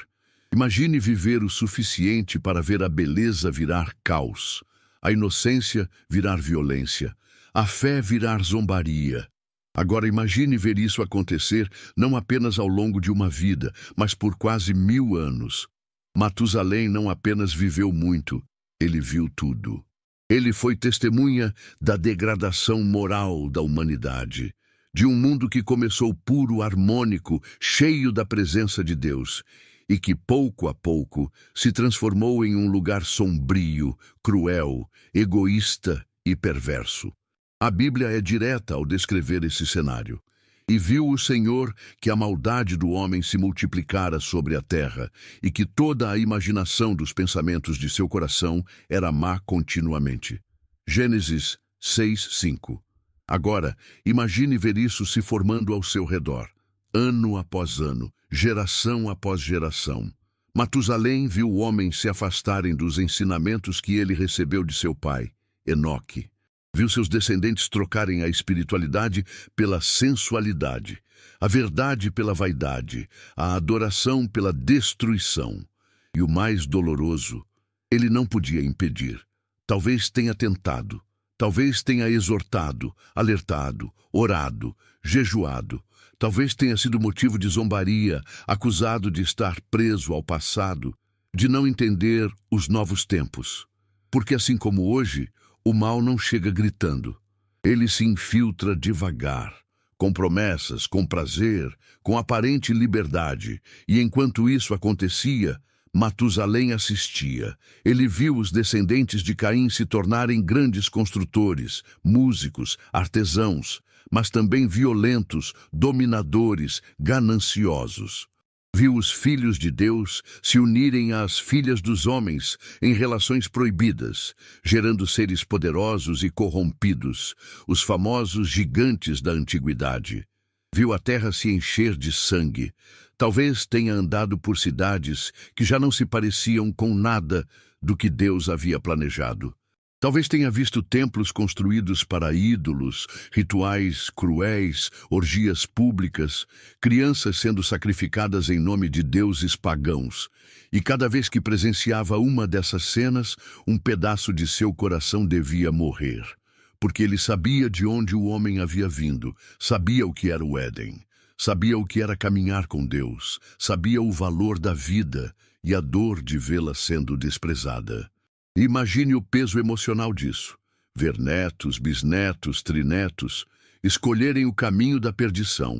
Imagine viver o suficiente para ver a beleza virar caos, a inocência virar violência, a fé virar zombaria. Agora imagine ver isso acontecer não apenas ao longo de uma vida, mas por quase 1000 anos. Matusalém não apenas viveu muito, ele viu tudo. Ele foi testemunha da degradação moral da humanidade, de um mundo que começou puro, harmônico, cheio da presença de Deus, e que pouco a pouco se transformou em um lugar sombrio, cruel, egoísta e perverso. A Bíblia é direta ao descrever esse cenário. E viu o Senhor que a maldade do homem se multiplicara sobre a terra, e que toda a imaginação dos pensamentos de seu coração era má continuamente. Gênesis 6:5. Agora, imagine ver isso se formando ao seu redor, ano após ano, geração após geração. Matusalém viu homens se afastarem dos ensinamentos que ele recebeu de seu pai, Enoque. Viu seus descendentes trocarem a espiritualidade pela sensualidade, a verdade pela vaidade, a adoração pela destruição. E o mais doloroso, ele não podia impedir. Talvez tenha tentado, talvez tenha exortado, alertado, orado, jejuado. Talvez tenha sido motivo de zombaria, acusado de estar preso ao passado, de não entender os novos tempos. Porque assim como hoje, o mal não chega gritando. Ele se infiltra devagar, com promessas, com prazer, com aparente liberdade. E enquanto isso acontecia, Matusalém assistia. Ele viu os descendentes de Caim se tornarem grandes construtores, músicos, artesãos, mas também violentos, dominadores, gananciosos. Viu os filhos de Deus se unirem às filhas dos homens em relações proibidas, gerando seres poderosos e corrompidos, os famosos gigantes da antiguidade. Viu a terra se encher de sangue. Talvez tenha andado por cidades que já não se pareciam com nada do que Deus havia planejado. Talvez tenha visto templos construídos para ídolos, rituais cruéis, orgias públicas, crianças sendo sacrificadas em nome de deuses pagãos. E cada vez que presenciava uma dessas cenas, um pedaço de seu coração devia morrer. Porque ele sabia de onde o homem havia vindo, sabia o que era o Éden, sabia o que era caminhar com Deus, sabia o valor da vida e a dor de vê-la sendo desprezada. Imagine o peso emocional disso. Ver netos, bisnetos, trinetos escolherem o caminho da perdição.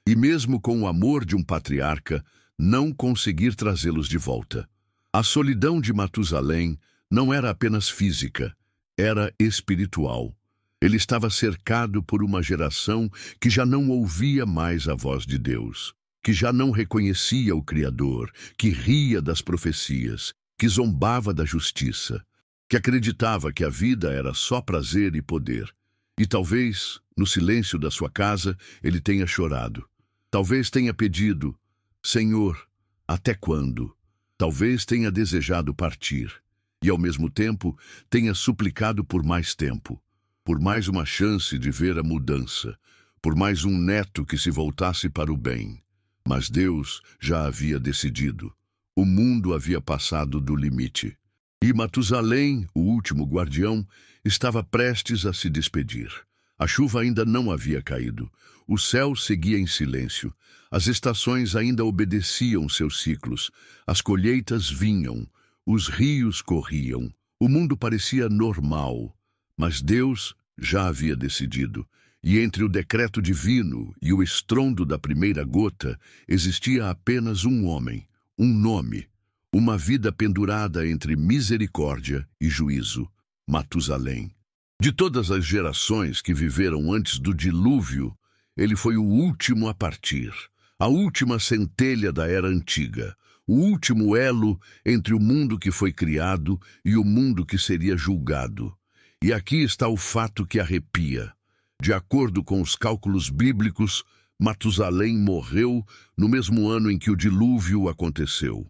E mesmo com o amor de um patriarca, não conseguir trazê-los de volta. A solidão de Matusalém não era apenas física, era espiritual. Ele estava cercado por uma geração que já não ouvia mais a voz de Deus, que já não reconhecia o Criador, que ria das profecias, que zombava da justiça, que acreditava que a vida era só prazer e poder. E talvez, no silêncio da sua casa, ele tenha chorado. Talvez tenha pedido: Senhor, até quando? Talvez tenha desejado partir. E, ao mesmo tempo, tenha suplicado por mais tempo, por mais uma chance de ver a mudança, por mais um neto que se voltasse para o bem. Mas Deus já havia decidido. O mundo havia passado do limite. E Matusalém, o último guardião, estava prestes a se despedir. A chuva ainda não havia caído. O céu seguia em silêncio. As estações ainda obedeciam seus ciclos. As colheitas vinham. Os rios corriam. O mundo parecia normal. Mas Deus já havia decidido. E entre o decreto divino e o estrondo da primeira gota, existia apenas um homem, um nome, uma vida pendurada entre misericórdia e juízo: Matusalém. De todas as gerações que viveram antes do dilúvio, ele foi o último a partir, a última centelha da era antiga, o último elo entre o mundo que foi criado e o mundo que seria julgado. E aqui está o fato que arrepia. De acordo com os cálculos bíblicos, Matusalém morreu no mesmo ano em que o dilúvio aconteceu.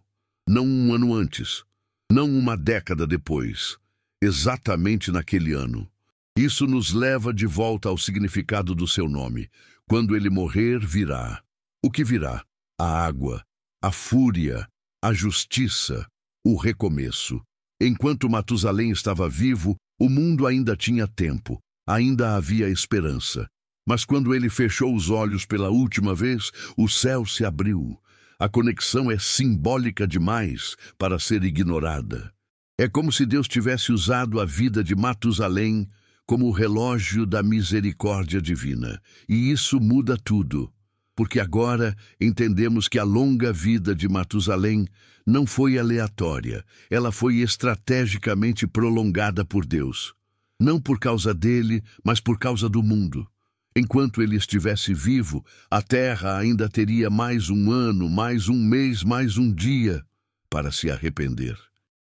Não um ano antes, não uma década depois, exatamente naquele ano. Isso nos leva de volta ao significado do seu nome. Quando ele morrer, virá. O que virá? A água, a fúria, a justiça, o recomeço. Enquanto Matusalém estava vivo, o mundo ainda tinha tempo. Ainda havia esperança. Mas quando ele fechou os olhos pela última vez, o céu se abriu. A conexão é simbólica demais para ser ignorada. É como se Deus tivesse usado a vida de Matusalém como o relógio da misericórdia divina. E isso muda tudo. Porque agora entendemos que a longa vida de Matusalém não foi aleatória. Ela foi estrategicamente prolongada por Deus. Não por causa dele, mas por causa do mundo. Enquanto ele estivesse vivo, a terra ainda teria mais um ano, mais um mês, mais um dia para se arrepender.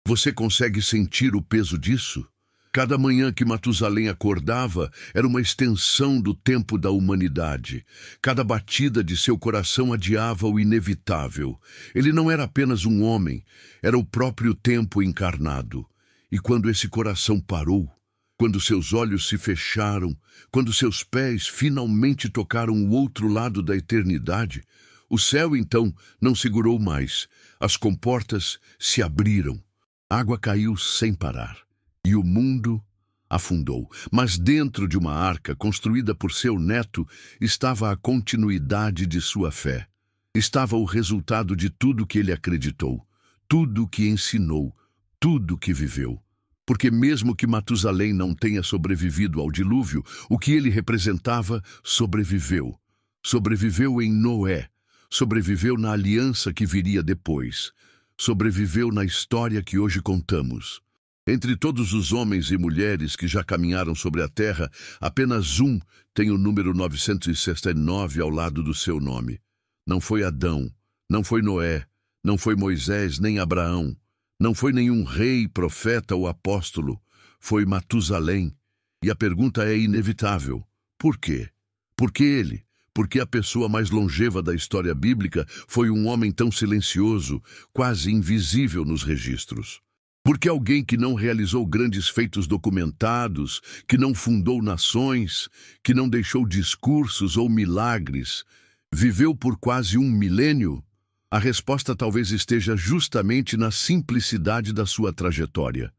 Você consegue sentir o peso disso? Cada manhã que Matusalém acordava era uma extensão do tempo da humanidade. Cada batida de seu coração adiava o inevitável. Ele não era apenas um homem, era o próprio tempo encarnado. E quando esse coração parou, quando seus olhos se fecharam, quando seus pés finalmente tocaram o outro lado da eternidade, o céu então não segurou mais. As comportas se abriram. A água caiu sem parar. E o mundo afundou. Mas dentro de uma arca construída por seu neto estava a continuidade de sua fé. Estava o resultado de tudo que ele acreditou, tudo que ensinou, tudo que viveu. Porque mesmo que Matusalém não tenha sobrevivido ao dilúvio, o que ele representava sobreviveu. Sobreviveu em Noé, sobreviveu na aliança que viria depois, sobreviveu na história que hoje contamos. Entre todos os homens e mulheres que já caminharam sobre a terra, apenas um tem o número 969 ao lado do seu nome. Não foi Adão, não foi Noé, não foi Moisés nem Abraão, não foi nenhum rei, profeta ou apóstolo, foi Matusalém. E a pergunta é inevitável: por quê? Por que ele? Porque a pessoa mais longeva da história bíblica foi um homem tão silencioso, quase invisível nos registros. Porque alguém que não realizou grandes feitos documentados, que não fundou nações, que não deixou discursos ou milagres, viveu por quase um milênio? A resposta talvez esteja justamente na simplicidade da sua trajetória.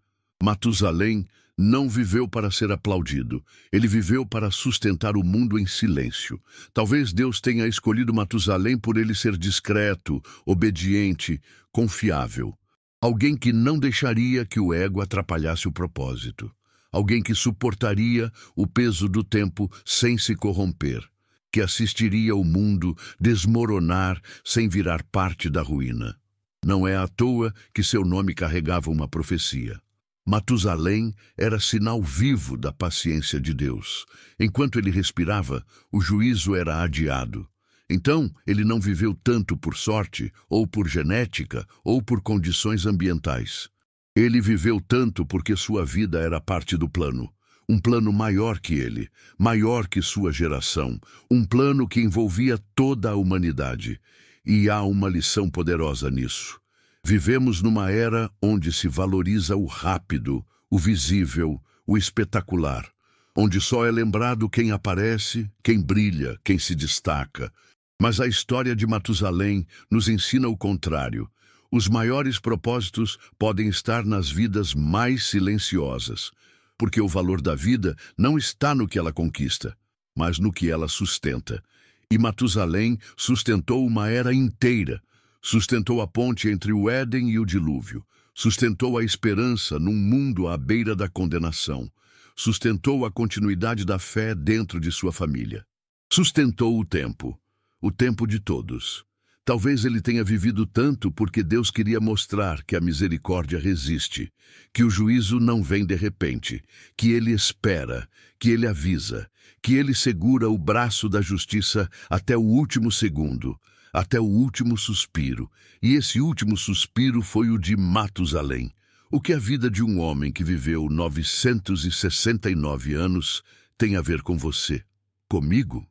Matusalém não viveu para ser aplaudido. Ele viveu para sustentar o mundo em silêncio. Talvez Deus tenha escolhido Matusalém por ele ser discreto, obediente, confiável. Alguém que não deixaria que o ego atrapalhasse o propósito. Alguém que suportaria o peso do tempo sem se corromper. que assistiria o mundo desmoronar sem virar parte da ruína. Não é à toa que seu nome carregava uma profecia. Matusalém era sinal vivo da paciência de Deus. Enquanto ele respirava, o juízo era adiado. Então, ele não viveu tanto por sorte, ou por genética, ou por condições ambientais. Ele viveu tanto porque sua vida era parte do plano. Um plano maior que ele, maior que sua geração. Um plano que envolvia toda a humanidade. E há uma lição poderosa nisso. Vivemos numa era onde se valoriza o rápido, o visível, o espetacular. Onde só é lembrado quem aparece, quem brilha, quem se destaca. Mas a história de Matusalém nos ensina o contrário. Os maiores propósitos podem estar nas vidas mais silenciosas, porque o valor da vida não está no que ela conquista, mas no que ela sustenta. E Matusalém sustentou uma era inteira, sustentou a ponte entre o Éden e o dilúvio, sustentou a esperança num mundo à beira da condenação, sustentou a continuidade da fé dentro de sua família, sustentou o tempo de todos. Talvez ele tenha vivido tanto porque Deus queria mostrar que a misericórdia resiste, que o juízo não vem de repente, que ele espera, que ele avisa, que ele segura o braço da justiça até o último segundo, até o último suspiro. E esse último suspiro foi o de Matusalém. O que a vida de um homem que viveu 969 anos tem a ver com você, comigo?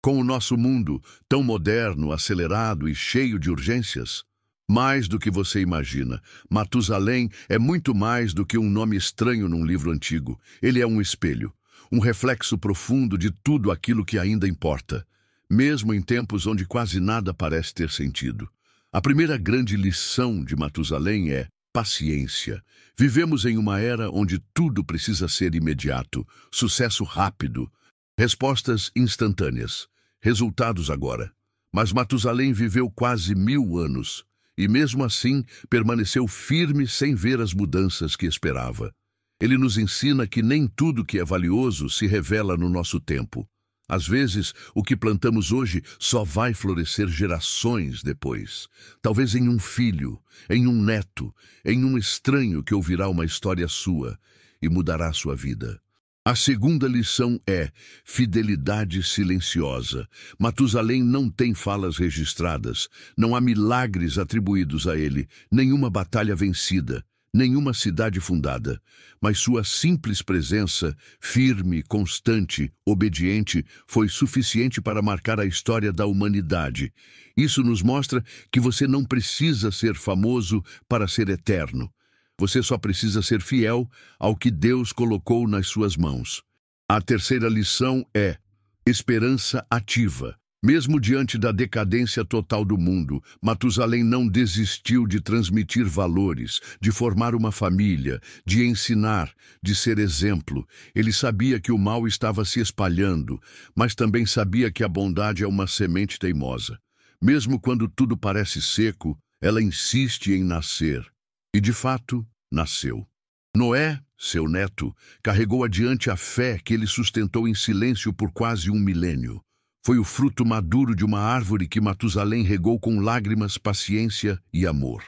Com o nosso mundo, tão moderno, acelerado e cheio de urgências? Mais do que você imagina, Matusalém é muito mais do que um nome estranho num livro antigo. Ele é um espelho, um reflexo profundo de tudo aquilo que ainda importa, mesmo em tempos onde quase nada parece ter sentido. A primeira grande lição de Matusalém é paciência. Vivemos em uma era onde tudo precisa ser imediato, sucesso rápido, respostas instantâneas. Resultados agora. Mas Matusalém viveu quase 1000 anos e, mesmo assim, permaneceu firme sem ver as mudanças que esperava. Ele nos ensina que nem tudo que é valioso se revela no nosso tempo. Às vezes, o que plantamos hoje só vai florescer gerações depois. Talvez em um filho, em um neto, em um estranho que ouvirá uma história sua e mudará sua vida. A segunda lição é fidelidade silenciosa. Matusalém não tem falas registradas, não há milagres atribuídos a ele, nenhuma batalha vencida, nenhuma cidade fundada, mas sua simples presença, firme, constante, obediente, foi suficiente para marcar a história da humanidade. Isso nos mostra que você não precisa ser famoso para ser eterno. Você só precisa ser fiel ao que Deus colocou nas suas mãos. A terceira lição é esperança ativa. Mesmo diante da decadência total do mundo, Matusalém não desistiu de transmitir valores, de formar uma família, de ensinar, de ser exemplo. Ele sabia que o mal estava se espalhando, mas também sabia que a bondade é uma semente teimosa. Mesmo quando tudo parece seco, ela insiste em nascer. E, de fato, nasceu. Noé, seu neto, carregou adiante a fé que ele sustentou em silêncio por quase 1 milênio. Foi o fruto maduro de uma árvore que Matusalém regou com lágrimas, paciência e amor.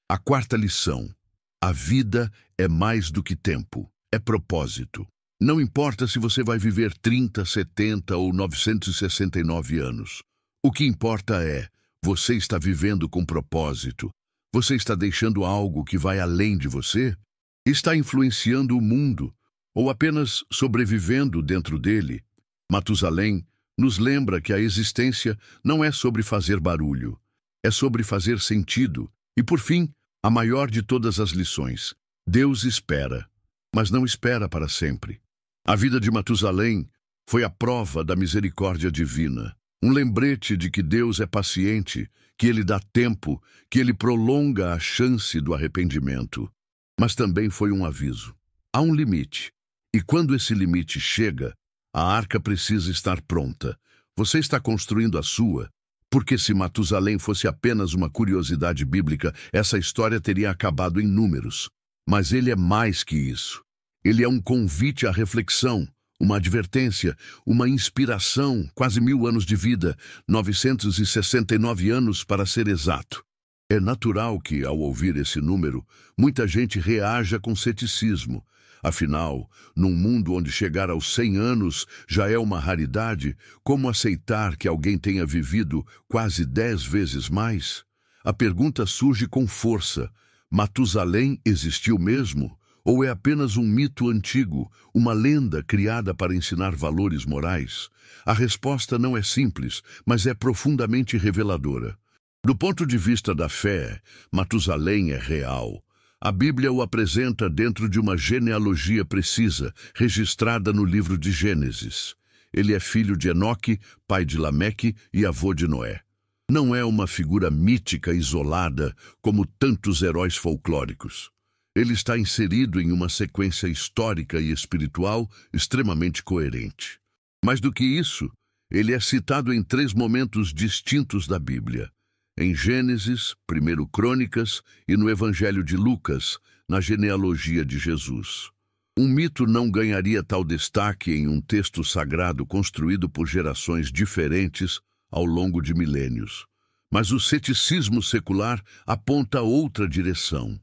A quarta lição: a vida é mais do que tempo, é propósito. Não importa se você vai viver 30, 70 ou 969 anos. O que importa é, você está vivendo com propósito. Você está deixando algo que vai além de você? Está influenciando o mundo ou apenas sobrevivendo dentro dele? Matusalém nos lembra que a existência não é sobre fazer barulho, é sobre fazer sentido. E, por fim, a maior de todas as lições: Deus espera, mas não espera para sempre. A vida de Matusalém foi a prova da misericórdia divina. Um lembrete de que Deus é paciente, que Ele dá tempo, que Ele prolonga a chance do arrependimento. Mas também foi um aviso. Há um limite. E quando esse limite chega, a arca precisa estar pronta. Você está construindo a sua? Porque se Matusalém fosse apenas uma curiosidade bíblica, essa história teria acabado em números. Mas ele é mais que isso. Ele é um convite à reflexão, uma advertência, uma inspiração, quase 1000 anos de vida, 969 anos para ser exato. É natural que, ao ouvir esse número, muita gente reaja com ceticismo. Afinal, num mundo onde chegar aos 100 anos já é uma raridade, como aceitar que alguém tenha vivido quase 10 vezes mais? A pergunta surge com força: Matusalém existiu mesmo? Ou é apenas um mito antigo, uma lenda criada para ensinar valores morais? A resposta não é simples, mas é profundamente reveladora. Do ponto de vista da fé, Matusalém é real. A Bíblia o apresenta dentro de uma genealogia precisa, registrada no livro de Gênesis. Ele é filho de Enoque, pai de Lameque e avô de Noé. Não é uma figura mítica isolada, como tantos heróis folclóricos. Ele está inserido em uma sequência histórica e espiritual extremamente coerente. Mais do que isso, ele é citado em 3 momentos distintos da Bíblia: em Gênesis, 1 Crônicas e no Evangelho de Lucas, na genealogia de Jesus. Um mito não ganharia tal destaque em um texto sagrado construído por gerações diferentes ao longo de milênios. Mas o ceticismo secular aponta outra direção.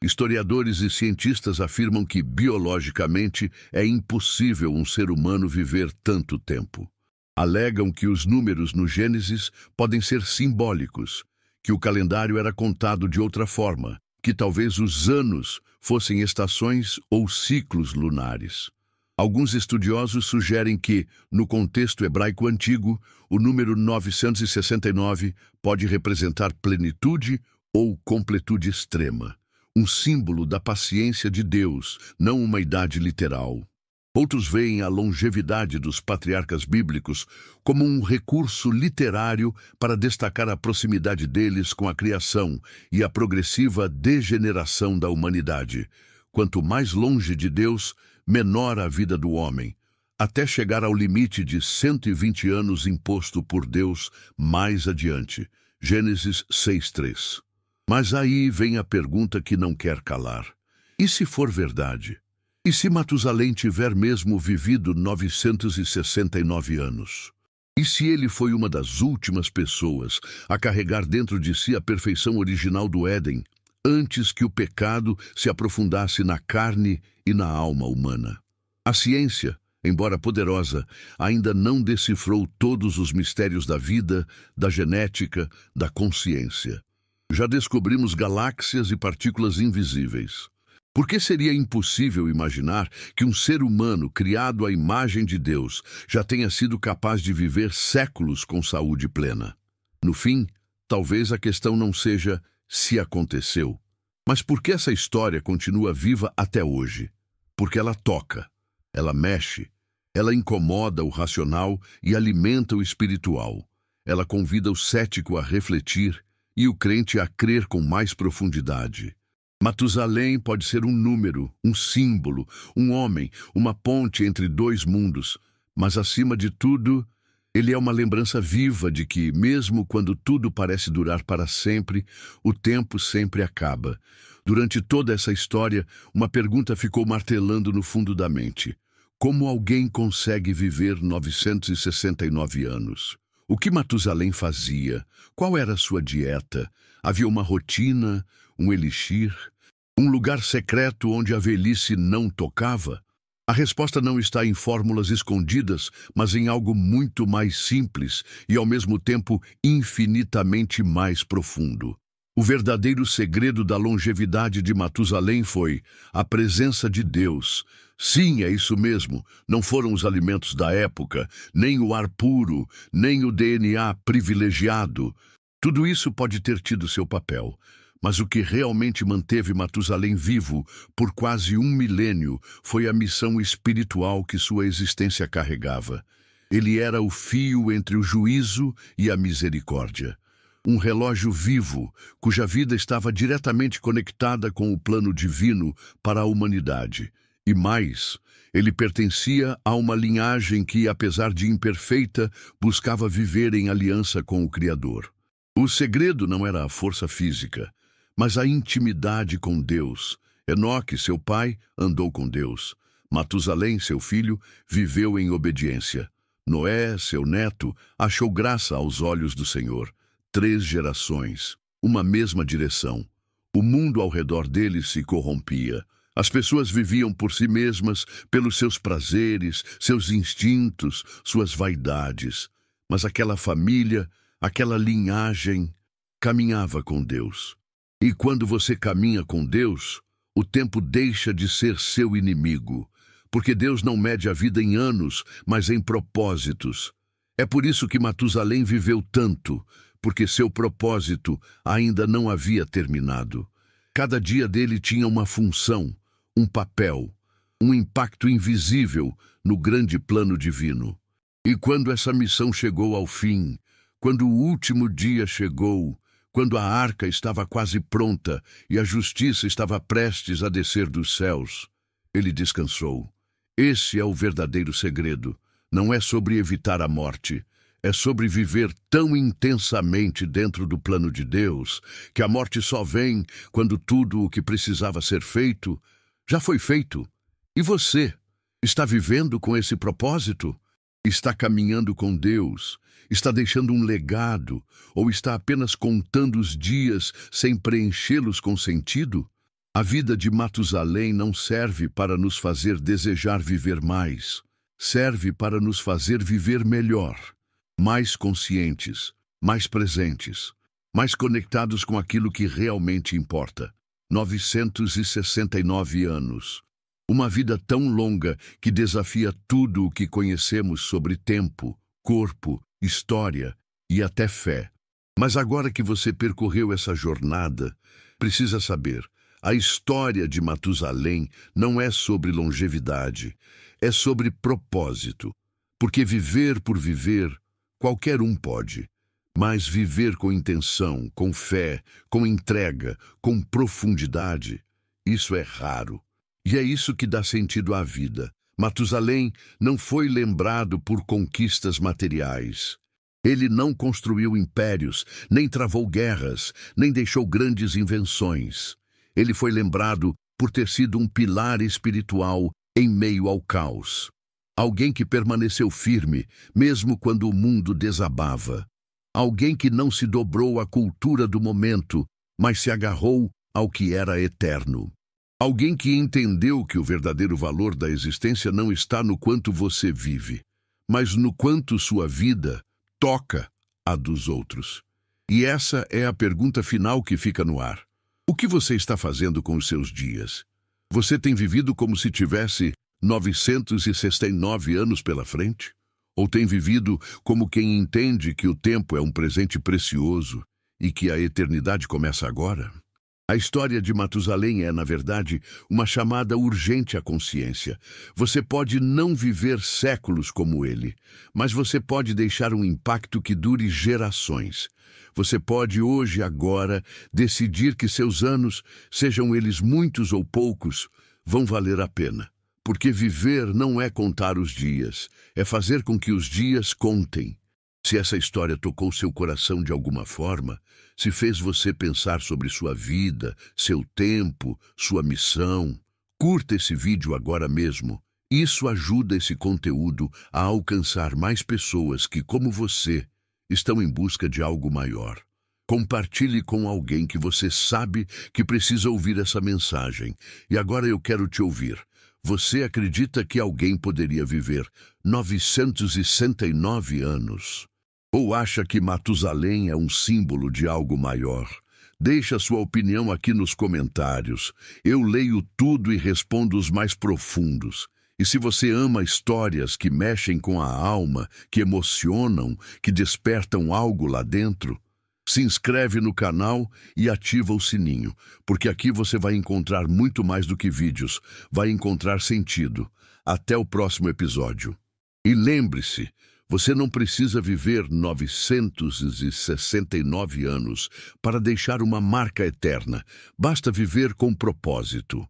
Historiadores e cientistas afirmam que, biologicamente, é impossível um ser humano viver tanto tempo. Alegam que os números no Gênesis podem ser simbólicos, que o calendário era contado de outra forma, que talvez os anos fossem estações ou ciclos lunares. Alguns estudiosos sugerem que, no contexto hebraico antigo, o número 969 pode representar plenitude ou completude extrema, um símbolo da paciência de Deus, não uma idade literal. Outros veem a longevidade dos patriarcas bíblicos como um recurso literário para destacar a proximidade deles com a criação e a progressiva degeneração da humanidade. Quanto mais longe de Deus, menor a vida do homem, até chegar ao limite de 120 anos imposto por Deus mais adiante. Gênesis 6:3. Mas aí vem a pergunta que não quer calar. E se for verdade? E se Matusalém tiver mesmo vivido 969 anos? E se ele foi uma das últimas pessoas a carregar dentro de si a perfeição original do Éden, antes que o pecado se aprofundasse na carne e na alma humana? A ciência, embora poderosa, ainda não decifrou todos os mistérios da vida, da genética, da consciência. Já descobrimos galáxias e partículas invisíveis. Por que seria impossível imaginar que um ser humano criado à imagem de Deus já tenha sido capaz de viver séculos com saúde plena? No fim, talvez a questão não seja se aconteceu, mas por que essa história continua viva até hoje? Porque ela toca, ela mexe, ela incomoda o racional e alimenta o espiritual. Ela convida o cético a refletir e o crente a crer com mais profundidade. Matusalém pode ser um número, um símbolo, um homem, uma ponte entre 2 mundos, mas acima de tudo, ele é uma lembrança viva de que, mesmo quando tudo parece durar para sempre, o tempo sempre acaba. Durante toda essa história, uma pergunta ficou martelando no fundo da mente: como alguém consegue viver 969 anos? O que Matusalém fazia? Qual era a sua dieta? Havia uma rotina, um elixir, um lugar secreto onde a velhice não tocava? A resposta não está em fórmulas escondidas, mas em algo muito mais simples e, ao mesmo tempo, infinitamente mais profundo. O verdadeiro segredo da longevidade de Matusalém foi a presença de Deus. Sim, é isso mesmo. Não foram os alimentos da época, nem o ar puro, nem o DNA privilegiado. Tudo isso pode ter tido seu papel. Mas o que realmente manteve Matusalém vivo por quase 1 milênio foi a missão espiritual que sua existência carregava. Ele era o fio entre o juízo e a misericórdia. Um relógio vivo, cuja vida estava diretamente conectada com o plano divino para a humanidade. E mais, ele pertencia a uma linhagem que, apesar de imperfeita, buscava viver em aliança com o Criador. O segredo não era a força física, mas a intimidade com Deus. Enoque, seu pai, andou com Deus, Matusalém, seu filho, viveu em obediência. Noé, seu neto, achou graça aos olhos do Senhor. 3 gerações, uma mesma direção. O mundo ao redor deles se corrompia. As pessoas viviam por si mesmas, pelos seus prazeres, seus instintos, suas vaidades. Mas aquela família, aquela linhagem, caminhava com Deus. E quando você caminha com Deus, o tempo deixa de ser seu inimigo, porque Deus não mede a vida em anos, mas em propósitos. É por isso que Matusalém viveu tanto, porque seu propósito ainda não havia terminado. Cada dia dele tinha uma função, um papel, um impacto invisível no grande plano divino. E quando essa missão chegou ao fim, quando o último dia chegou, quando a arca estava quase pronta e a justiça estava prestes a descer dos céus, ele descansou. Esse é o verdadeiro segredo. Não é sobre evitar a morte, é sobre viver tão intensamente dentro do plano de Deus que a morte só vem quando tudo o que precisava ser feito já foi feito. E você está vivendo com esse propósito? Está caminhando com Deus? Está deixando um legado? Ou está apenas contando os dias sem preenchê-los com sentido? A vida de Matusalém não serve para nos fazer desejar viver mais. Serve para nos fazer viver melhor, mais conscientes, mais presentes, mais conectados com aquilo que realmente importa. 969 anos. Uma vida tão longa que desafia tudo o que conhecemos sobre tempo, corpo, história e até fé. Mas agora que você percorreu essa jornada, precisa saber, a história de Matusalém não é sobre longevidade, é sobre propósito. Porque viver por viver, qualquer um pode. Mas viver com intenção, com fé, com entrega, com profundidade, isso é raro. E é isso que dá sentido à vida. Matusalém não foi lembrado por conquistas materiais. Ele não construiu impérios, nem travou guerras, nem deixou grandes invenções. Ele foi lembrado por ter sido um pilar espiritual em meio ao caos. Alguém que permaneceu firme, mesmo quando o mundo desabava. Alguém que não se dobrou à cultura do momento, mas se agarrou ao que era eterno. Alguém que entendeu que o verdadeiro valor da existência não está no quanto você vive, mas no quanto sua vida toca a dos outros. E essa é a pergunta final que fica no ar. O que você está fazendo com os seus dias? Você tem vivido como se tivesse 969 anos pela frente? Ou tem vivido como quem entende que o tempo é um presente precioso e que a eternidade começa agora? A história de Matusalém é, na verdade, uma chamada urgente à consciência. Você pode não viver séculos como ele, mas você pode deixar um impacto que dure gerações. Você pode, hoje, agora, decidir que seus anos, sejam eles muitos ou poucos, vão valer a pena. Porque viver não é contar os dias, é fazer com que os dias contem. Se essa história tocou seu coração de alguma forma, se fez você pensar sobre sua vida, seu tempo, sua missão, curta esse vídeo agora mesmo. Isso ajuda esse conteúdo a alcançar mais pessoas que, como você, estão em busca de algo maior. Compartilhe com alguém que você sabe que precisa ouvir essa mensagem. E agora eu quero te ouvir. Você acredita que alguém poderia viver 969 anos? Ou acha que Matusalém é um símbolo de algo maior? Deixe a sua opinião aqui nos comentários. Eu leio tudo e respondo os mais profundos. E se você ama histórias que mexem com a alma, que emocionam, que despertam algo lá dentro, se inscreve no canal e ativa o sininho, porque aqui você vai encontrar muito mais do que vídeos, vai encontrar sentido. Até o próximo episódio. E lembre-se, você não precisa viver 969 anos para deixar uma marca eterna. Basta viver com propósito.